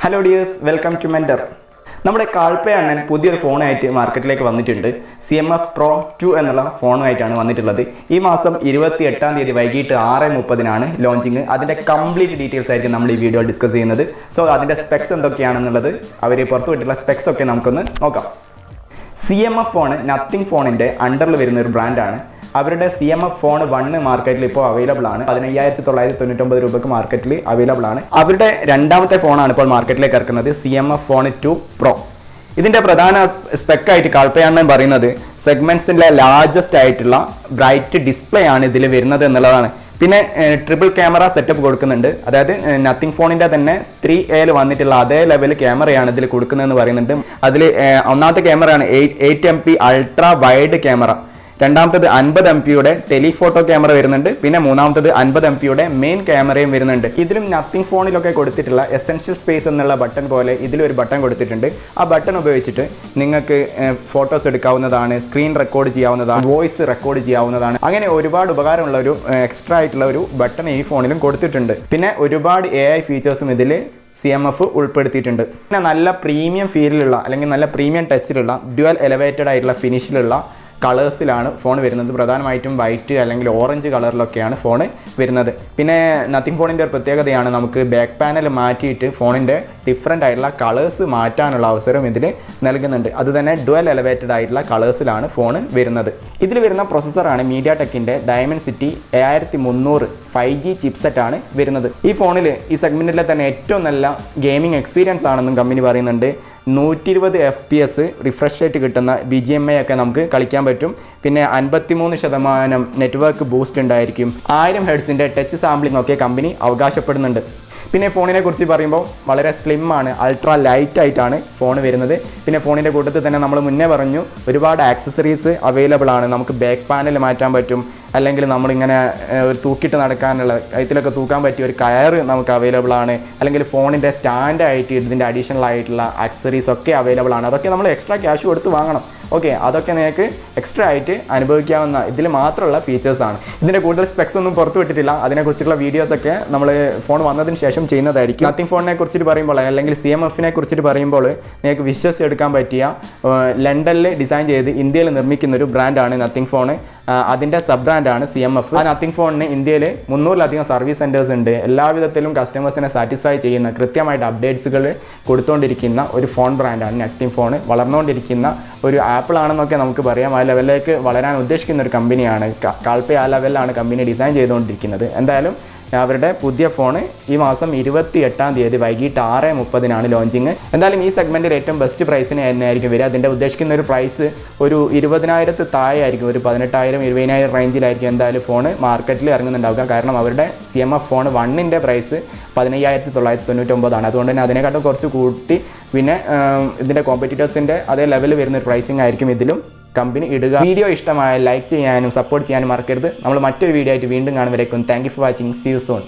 Hello dears, welcome to mentor. നമ്മുടെ കാൾപേ അണ്ണൻ പുതിയൊരു ഫോണായിട്ട് മാർക്കറ്റിലേക്ക് വന്നിട്ടുണ്ട്. CMF Pro 2 എന്നുള്ള ഫോണുമായിട്ടാണ് വന്നിട്ടുള്ളത്. ഈ മാസം 28-ാം തീയതി വൈകിട്ട് 6:30 ലോഞ്ചിങ്. അതിൻ്റെ കംപ്ലീറ്റ് ഡീറ്റെയിൽസ് ആയിരിക്കും നമ്മൾ ഈ വീഡിയോ ഡിസ്കസ് ചെയ്യുന്നത്. സോ അതിൻ്റെ സ്പെക്സ് എന്തൊക്കെയാണെന്നുള്ളത് അവർ പുറത്തുവിട്ടുള്ള സ്പെക്സ് ഒക്കെ നമുക്കൊന്ന് നോക്കാം. CMF ഫോൺ നത്തിങ് ഫോണിൻ്റെ അണ്ടറിൽ വരുന്ന ഒരു ബ്രാൻഡാണ്. അവരുടെ CMF ഫോൺ 1 മാർക്കറ്റിൽ ഇപ്പോൾ അവൈലബിൾ ആണ്. 15,999 രൂപയ്ക്ക് മാർക്കറ്റിൽ അവൈലബിൾ ആണ്. അവരുടെ രണ്ടാമത്തെ ഫോണാണ് ഇപ്പോൾ മാർക്കറ്റിലേക്ക് ഇറക്കുന്നത്, CMF ഫോൺ 2 Pro. ഇതിൻ്റെ പ്രധാന സ്പെക്കായിട്ട് കാൾപേ അണ്ണൻ പറയുന്നത് സെഗ്മെൻറ്റ്സിൻ്റെ ലാർജസ്റ്റ് ആയിട്ടുള്ള ബ്രൈറ്റ് ഡിസ്പ്ലേ ആണ് ഇതിൽ വരുന്നത് എന്നുള്ളതാണ്. പിന്നെ ട്രിപ്പിൾ ക്യാമറ സെറ്റപ്പ് കൊടുക്കുന്നുണ്ട്. അതായത് നത്തിങ് ഫോണിൻ്റെ തന്നെ 3A വന്നിട്ടുള്ള അതേ ലെവൽ ക്യാമറയാണ് ഇതിൽ കൊടുക്കുന്നതെന്ന് പറയുന്നുണ്ട്. അതിൽ ഒന്നാമത്തെ ക്യാമറയാണ് 8MP അൾട്രാ വൈഡ് ക്യാമറ. രണ്ടാമത്തത് 50 MP ടെലിഫോട്ടോ ക്യാമറ വരുന്നുണ്ട്. പിന്നെ മൂന്നാമത്തത് 50 MP മെയിൻ ക്യാമറയും വരുന്നുണ്ട്. ഇതിലും നത്തിങ് ഫോണിലൊക്കെ കൊടുത്തിട്ടുള്ള എസെൻഷ്യൽ സ്പേസ് എന്നുള്ള ബട്ടൺ പോലെ ഇതിലൊരു ബട്ടൺ കൊടുത്തിട്ടുണ്ട്. ആ ബട്ടൺ ഉപയോഗിച്ചിട്ട് നിങ്ങൾക്ക് ഫോട്ടോസ് എടുക്കാവുന്നതാണ്, സ്ക്രീൻ റെക്കോർഡ് ചെയ്യാവുന്നതാണ്, വോയിസ് റെക്കോർഡ് ചെയ്യാവുന്നതാണ്. അങ്ങനെ ഒരുപാട് ഉപകാരമുള്ള ഒരു എക്സ്ട്രാ ആയിട്ടുള്ള ഒരു ബട്ടൺ ഈ ഫോണിലും കൊടുത്തിട്ടുണ്ട്. പിന്നെ ഒരുപാട് AI ഫീച്ചേഴ്സും ഇതിൽ CMF ഉൾപ്പെടുത്തിയിട്ടുണ്ട്. പിന്നെ നല്ല പ്രീമിയം ഫീലിലുള്ള അല്ലെങ്കിൽ നല്ല പ്രീമിയം ടച്ചിലുള്ള ഡ്യുവൽ എലവേറ്റഡ് ആയിട്ടുള്ള ഫിനിഷിലുള്ള കളേഴ്സിലാണ് ഫോൺ വരുന്നത്. പ്രധാനമായിട്ടും വൈറ്റ് അല്ലെങ്കിൽ ഓറഞ്ച് കളറിലൊക്കെയാണ് ഫോൺ വരുന്നത്. പിന്നെ നത്തിങ് ഫോണിൻ്റെ ഒരു പ്രത്യേകതയാണ് നമുക്ക് ബാക്ക് പാനൽ മാറ്റിയിട്ട് ഫോണിൻ്റെ ഡിഫറെൻ്റ് ആയിട്ടുള്ള കളേഴ്സ് മാറ്റാനുള്ള അവസരം ഇതിൽ നൽകുന്നുണ്ട്. അതുതന്നെ ഡ്യുവൽ എലവേറ്റഡ് ആയിട്ടുള്ള കളേഴ്സിലാണ് ഫോൺ വരുന്നത്. ഇതിൽ വരുന്ന പ്രൊസസ്സറാണ് മീഡിയാടെക്കിൻ്റെ Dimensity 7300 5G ചിപ്സെറ്റാണ് വരുന്നത്. ഈ ഫോണിൽ ഈ സെഗ്മെൻറ്റിലെ തന്നെ ഏറ്റവും നല്ല ഗെയിമിംഗ് എക്സ്പീരിയൻസ് ആണെന്നും കമ്പനി പറയുന്നുണ്ട്. 120 FPS റിഫ്രഷ് റേറ്റ് കിട്ടുന്ന BGMI ഒക്കെ നമുക്ക് കളിക്കാൻ പറ്റും. പിന്നെ 53% നെറ്റ്വർക്ക് ബൂസ്റ്റ് ഉണ്ടായിരിക്കും. 1000 ഹെർട്സിൻ്റെ ടച്ച് സാമ്പിളിംഗ് ഒക്കെ കമ്പനി അവകാശപ്പെടുന്നുണ്ട്. പിന്നെ ഫോണിനെ കുറിച്ച് പറയുമ്പോൾ വളരെ സ്ലിം ആണ്, അൾട്രാ ലൈറ്റ് ആയിട്ടാണ് ഫോൺ വരുന്നത്. പിന്നെ ഫോണിൻ്റെ കൂട്ടത്തിൽ തന്നെ നമ്മൾ മുന്നേ പറഞ്ഞു ഒരുപാട് ആക്സസറീസ് അവൈലബിൾ ആണ്. നമുക്ക് ബാക്ക് പാനൽ മാറ്റാൻ പറ്റും, അല്ലെങ്കിൽ നമ്മളിങ്ങനെ തൂക്കിയിട്ട് നടക്കാനുള്ള കഴുത്തിലൊക്കെ തൂക്കാൻ പറ്റിയ ഒരു കയറ് നമുക്ക് അവൈലബിൾ ആണ്, അല്ലെങ്കിൽ ഫോണിൻ്റെ സ്റ്റാൻഡായിട്ട് ഇതിൻ്റെ അഡീഷണൽ ആയിട്ടുള്ള ആക്സസറീസ് ഒക്കെ അവൈലബിൾ ആണ്. അതൊക്കെ നമ്മൾ എക്സ്ട്രാ ക്യാഷ് കൊടുത്ത് വാങ്ങണം. ഓക്കെ, അതൊക്കെ നിങ്ങൾക്ക് എക്സ്ട്രാ ആയിട്ട് അനുഭവിക്കാവുന്ന ഇതിൽ മാത്രമുള്ള ഫീച്ചേഴ്സാണ്. ഇതിൻ്റെ കൂടുതൽ സ്പെക്സ് ഒന്നും പുറത്തു വിട്ടിട്ടില്ല. അതിനെക്കുറിച്ചുള്ള വീഡിയോസൊക്കെ നമ്മൾ ഫോൺ വന്നതിന് ശേഷം ചെയ്യുന്നതായിരിക്കും. നത്തിങ് ഫോണിനെ കുറിച്ചിട്ട് പറയുമ്പോൾ അല്ലെങ്കിൽ CMFനെ കുറിച്ചിട്ട് പറയുമ്പോൾ നിങ്ങൾക്ക് വിശ്വസിച്ചെടുക്കാൻ പറ്റിയ ലണ്ടനിൽ ഡിസൈൻ ചെയ്ത് ഇന്ത്യയിൽ നിർമ്മിക്കുന്ന ഒരു ബ്രാൻഡാണ് നത്തിങ് ഫോൺ. അതിൻ്റെ സബ് ബ്രാൻഡാണ് CMF. ആ നത്തിങ് ഫോണിന് ഇന്ത്യയിൽ 300-ലധികം സർവീസ് സെൻറ്റേഴ്സ് ഉണ്ട്. എല്ലാവിധത്തിലും കസ്റ്റമേഴ്സിനെ സാറ്റിസ്ഫൈ ചെയ്യുന്ന കൃത്യമായിട്ട് അപ്ഡേറ്റ്സുകൾ കൊടുത്തുകൊണ്ടിരിക്കുന്ന ഒരു ഫോൺ ബ്രാൻഡാണ് നത്തിങ് ഫോൺ. വളർന്നുകൊണ്ടിരിക്കുന്ന ഒരു ആപ്പിൾ ആണെന്നൊക്കെ നമുക്ക് പറയാം. ആ ലെവലിലേക്ക് വളരാൻ ഉദ്ദേശിക്കുന്ന ഒരു കമ്പനിയാണ് കാൾപേ. ആ ലെവലിലാണ് കമ്പനി ഡിസൈൻ ചെയ്തുകൊണ്ടിരിക്കുന്നത്. എന്തായാലും അവരുടെ പുതിയ ഫോൺ ഈ മാസം 28-ാം തീയതി വൈകിട്ട് 6:30 ലോഞ്ചിങ്. എന്തായാലും ഈ സെഗ്മെൻറ്റിൽ ഏറ്റവും ബെസ്റ്റ് പ്രൈസിന് തന്നെയായിരിക്കും വരിക. അതിൻ്റെ ഉദ്ദേശിക്കുന്ന ഒരു പ്രൈസ് ഒരു 20,000 താഴെ ആയിരിക്കും, ഒരു 18,000-20,000 റേഞ്ചിലായിരിക്കും എന്തായാലും ഫോൺ മാർക്കറ്റിൽ ഇറങ്ങുന്നുണ്ടാവുക. കാരണം അവരുടെ CMF ഫോൺ 1ൻ്റെ പ്രൈസ് 15,999 അതുകൊണ്ട് തന്നെ അതിനെക്കാട്ടും കുറച്ച് കൂട്ടി പിന്നെ ഇതിൻ്റെ കോമ്പറ്റീറ്റേഴ്സിൻ്റെ അതേ ലെവലിൽ വരുന്നൊരു പ്രൈസിങ് ആയിരിക്കും ഇതിലും കമ്പനി ഇടുക. വീഡിയോ ഇഷ്ടമായ ലൈക്ക് ചെയ്യാനും സപ്പോർട്ട് ചെയ്യാനും മറക്കരുത്. നമ്മൾ മറ്റൊരു വീഡിയോ ആയിട്ട് വീണ്ടും കാണും വരേക്കും. Thank you for watching. See you soon.